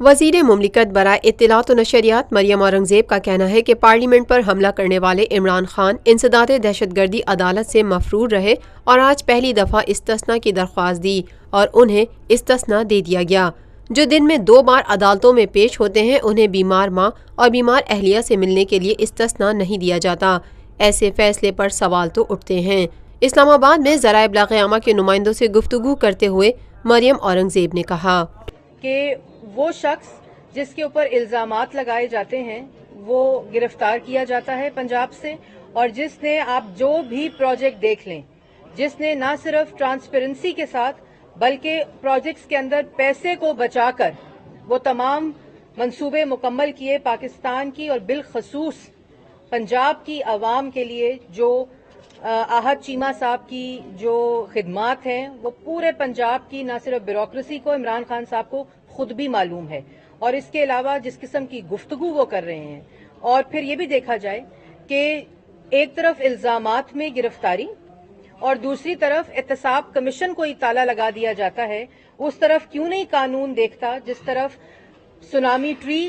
وزیر مملکت برائے اطلاعات و نشریات مریم اورنگزیب کا کہنا ہے کہ پارلیمنٹ پر حملہ کرنے والے عمران خان انسداد دہشت گردی عدالت سے مفرور رہے اور آج پہلی دفعہ استثنی کی درخواست دی اور انہیں استثنی دے دیا گیا۔ جو دن میں 2 بار عدالتوں میں پیش ہوتے ہیں انہیں بیمار ماں اور بیمار اہلیہ سے ملنے کے لیے استثنی نہیں دیا جاتا۔ ایسے فیصلے پر سوال تو اٹھتے ہیں۔ اسلام آباد میں ذرائع ابلاغ عامہ کے نمائندوں سے گفتگو کرتے ہوئے مریم اورنگزیب نے کہا کہ وہ شخص جس کے اوپر الزامات لگائے جاتے ہیں وہ گرفتار کیا جاتا ہے پنجاب سے، اور جس نے آپ جو بھی پروجیکٹ دیکھ لیں، جس نے نہ صرف ٹرانسپیرنسی کے ساتھ بلکہ پروجیکٹس کے اندر پیسے کو بچا کر وہ تمام منصوبے مکمل کیے پاکستان کی اور بالخصوص پنجاب کی عوام کے لیے، جو آہد چیمہ صاحب کی جو خدمات ہیں وہ پورے پنجاب کی نہ صرف بیوروکریسی کو، عمران خان صاحب کو خود بھی معلوم ہے، اور اس کے علاوہ جس قسم کی گفتگو وہ کر رہے ہیں، اور پھر یہ بھی دیکھا جائے کہ ایک طرف الزامات میں گرفتاری اور دوسری طرف احتساب کمیشن کو تالا لگا دیا جاتا ہے، اس طرف کیوں نہیں قانون دیکھتا جس طرف سونامی ٹری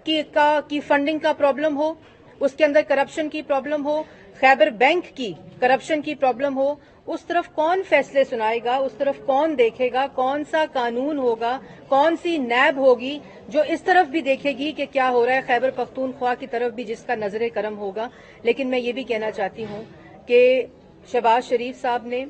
کی فنڈنگ کا پرابلم ہو، اس کے اندر کرپشن کی پرابلم ہو، خیبر بینک کی کرپشن کی پرابلم ہو، اس طرف کون فیصلے سنائے گا، اس طرف کون دیکھے گا، کون سا قانون ہوگا، کون سی نیب ہوگی جو اس طرف بھی دیکھے گی کہ کیا ہو رہا ہے، خیبر پختونخوا کی طرف بھی جس کا نظر کرم ہوگا۔ لیکن میں یہ بھی کہنا چاہتی ہوں کہ شہباز شریف صاحب نے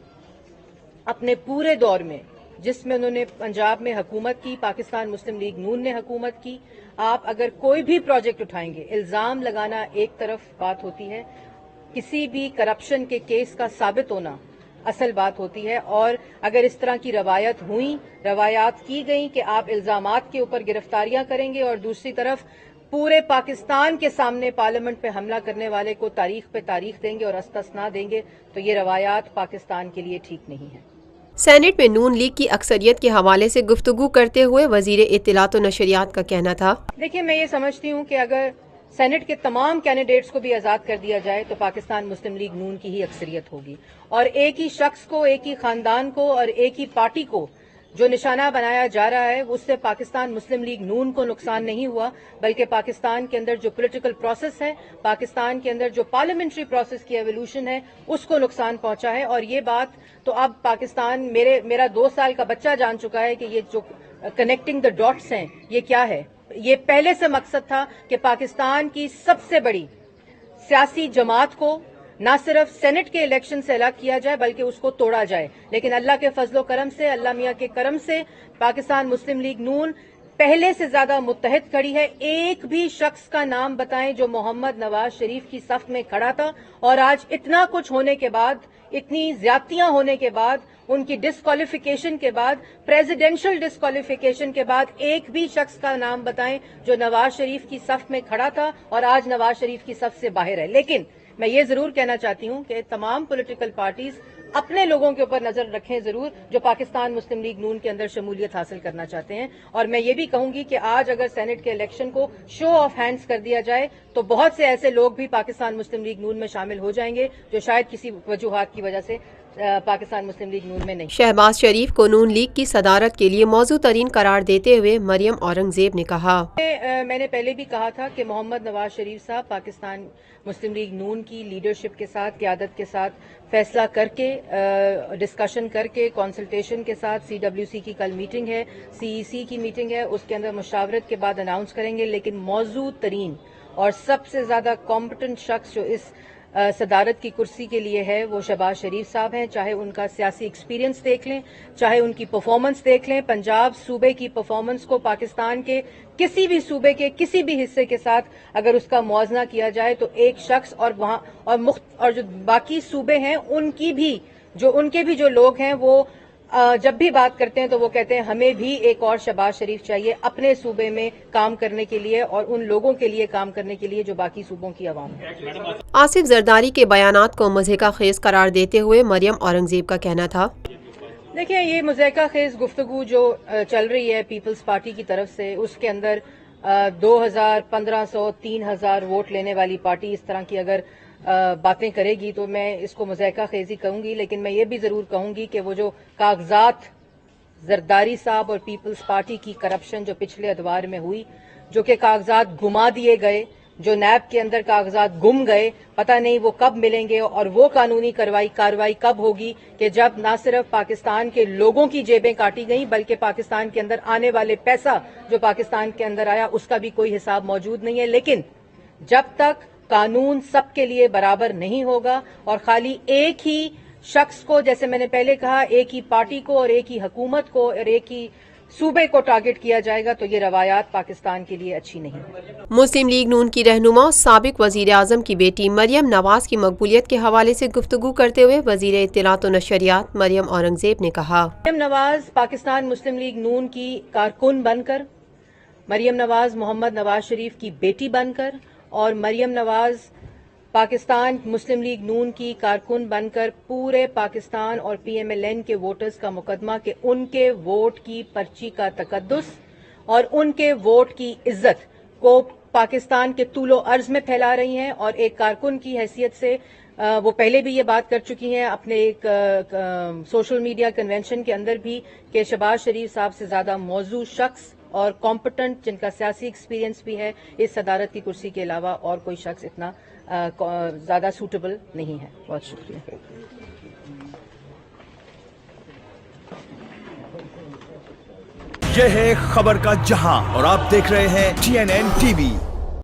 اپنے پورے دور میں جس میں انہوں نے پنجاب میں حکومت کی، پاکستان مسلم لیگ نون نے حکومت کی، آپ اگر کوئی بھی پروجیکٹ اٹھائیں گے، الزام لگانا ایک طرف بات ہوتی ہے، کسی بھی کرپشن کے کیس کا ثابت ہونا اصل بات ہوتی ہے، اور اگر اس طرح کی روایات کی گئیں کہ آپ الزامات کے اوپر گرفتاریاں کریں گے اور دوسری طرف پورے پاکستان کے سامنے پارلیمنٹ پہ حملہ کرنے والے کو تاریخ پہ تاریخ دیں گے اور استثنا دیں گے، تو یہ روایات پاکستان کے لیے ٹھیک نہیں ہیں۔ سینیٹ میں نون لیگ کی اکثریت کے حوالے سے گفتگو کرتے ہوئے وزیر اطلاعات و نشریات کا کہنا تھا دیکھیے، میں یہ سمجھتی ہوں کہ اگر سینٹ کے تمام کینڈیڈیٹس کو بھی آزاد کر دیا جائے تو پاکستان مسلم لیگ نون کی ہی اکثریت ہوگی، اور ایک ہی شخص کو، ایک ہی خاندان کو اور ایک ہی پارٹی کو جو نشانہ بنایا جا رہا ہے، اس سے پاکستان مسلم لیگ نون کو نقصان نہیں ہوا، بلکہ پاکستان کے اندر جو پولیٹیکل پروسیس ہے، پاکستان کے اندر جو پارلیمنٹری پروسیس کی ایولیوشن ہے، اس کو نقصان پہنچا ہے۔ اور یہ بات تو اب پاکستان میرا 2 سال کا بچہ جان چکا ہے کہ یہ جو کنیکٹنگ دا ڈاٹس ہیں یہ کیا ہے۔ یہ پہلے سے مقصد تھا کہ پاکستان کی سب سے بڑی سیاسی جماعت کو نہ صرف سینٹ کے الیکشن سے الگ کیا جائے بلکہ اس کو توڑا جائے، لیکن اللہ کے فضل و کرم سے، اللہ میاں کے کرم سے پاکستان مسلم لیگ نون پہلے سے زیادہ متحد کھڑی ہے۔ ایک بھی شخص کا نام بتائیں جو محمد نواز شریف کی صف میں کھڑا تھا، اور آج اتنا کچھ ہونے کے بعد، اتنی زیادتیاں ہونے کے بعد، ان کی ڈسکوالیفیکیشن کے بعد، پریزیڈینشل ڈسکوالیفیکیشن کے بعد، ایک بھی شخص کا نام بتائیں جو نواز شریف کی صف میں کھڑا تھا اور آج نواز شریف کی صف سے باہر ہے۔ لیکن میں یہ ضرور کہنا چاہتی ہوں کہ تمام پولیٹیکل پارٹیز اپنے لوگوں کے اوپر نظر رکھیں ضرور جو پاکستان مسلم لیگ نون کے اندر شمولیت حاصل کرنا چاہتے ہیں، اور میں یہ بھی کہوں گی کہ آج اگر سینٹ کے الیکشن کو شو آف ہینڈز کر دیا جائے تو بہت سے ایسے لوگ بھی پاکستان مسلم لیگ نون میں شامل ہو جائیں گے جو شاید کسی وجوہات کی وجہ سے پاکستان مسلم لیگ نون میں نہیں۔ شہباز شریف کو نون لیگ کی صدارت کے لیے موزوں ترین قرار دیتے ہوئے مریم اورنگزیب نے کہا میں نے پہلے بھی کہا تھا کہ محمد نواز شریف صاحب پاکستان مسلم لیگ نون کی لیڈرشپ کے ساتھ، قیادت کے ساتھ فیصلہ کر کے، ڈسکشن کر کے، کنسلٹیشن کے ساتھ، CWC کی کل میٹنگ ہے، CEC کی میٹنگ ہے، اس کے اندر مشاورت کے بعد اناؤنس کریں گے، لیکن موزوں ترین اور سب سے زیادہ کمپٹنٹ شخص جو اس صدارت کی کرسی کے لیے ہے وہ شہباز شریف صاحب ہیں۔ چاہے ان کا سیاسی ایکسپیرینس دیکھ لیں، چاہے ان کی پرفارمنس دیکھ لیں، پنجاب صوبے کی پرفارمنس کو پاکستان کے کسی بھی صوبے کے کسی بھی حصے کے ساتھ اگر اس کا موازنہ کیا جائے تو ایک شخص اور وہاں اور جو باقی صوبے ہیں ان کے بھی جو لوگ ہیں وہ جب بھی بات کرتے ہیں تو وہ کہتے ہیں ہمیں بھی ایک اور شہباز شریف چاہیے اپنے صوبے میں کام کرنے کے لیے اور ان لوگوں کے لیے کام کرنے کے لیے جو باقی صوبوں کی عوام ہے۔ آصف زرداری کے بیانات کو مضحکہ خیز قرار دیتے ہوئے مریم اورنگزیب کا کہنا تھا دیکھیں، یہ مضحکہ خیز گفتگو جو چل رہی ہے پیپلز پارٹی کی طرف سے، اس کے اندر 2000، 1500، 3000 ووٹ لینے والی پارٹی اس طرح کی اگر باتیں کرے گی تو میں اس کو مضحکہ خیزی کہوں گی، لیکن میں یہ بھی ضرور کہوں گی کہ وہ جو کاغذات زرداری صاحب اور پیپلز پارٹی کی کرپشن جو پچھلے ادوار میں ہوئی، جو کہ کاغذات گما دیے گئے، جو نیب کے اندر کاغذات گم گئے، پتہ نہیں وہ کب ملیں گے، اور وہ قانونی کارروائی کب ہوگی کہ جب نہ صرف پاکستان کے لوگوں کی جیبیں کاٹی گئیں بلکہ پاکستان کے اندر آنے والے پیسہ جو پاکستان کے اندر آیا اس کا بھی کوئی حساب موجود نہیں ہے۔ لیکن جب تک قانون سب کے لیے برابر نہیں ہوگا اور خالی ایک ہی شخص کو، جیسے میں نے پہلے کہا، ایک ہی پارٹی کو اور ایک ہی حکومت کو اور ایک ہی صوبے کو ٹارگٹ کیا جائے گا تو یہ روایات پاکستان کے لیے اچھی نہیں ہے۔ مسلم لیگ نون کی رہنما سابق وزیر اعظم کی بیٹی مریم نواز کی مقبولیت کے حوالے سے گفتگو کرتے ہوئے وزیر اطلاعات و نشریات مریم اورنگزیب نے کہا، مریم نواز پاکستان مسلم لیگ نون کی کارکن بن کر، مریم نواز محمد نواز شریف کی بیٹی بن کر، اور مریم نواز پاکستان مسلم لیگ نون کی کارکن بن کر پورے پاکستان اور پی ایم ایل این کے ووٹرز کا مقدمہ کہ ان کے ووٹ کی پرچی کا تقدس اور ان کے ووٹ کی عزت کو پاکستان کے طول و عرض میں پھیلا رہی ہیں، اور ایک کارکن کی حیثیت سے وہ پہلے بھی یہ بات کر چکی ہیں اپنے ایک سوشل میڈیا کنونشن کے اندر بھی کہ شہباز شریف صاحب سے زیادہ موزوں شخص اور کمپٹنٹ، جن کا سیاسی ایکسپیرینس بھی ہے، اس صدارت کی کرسی کے علاوہ اور کوئی شخص اتنا زیادہ سوٹیبل نہیں ہے۔ بہت شکریہ۔ یہ ہے خبر کا جہاں اور آپ دیکھ رہے ہیں TNN TV۔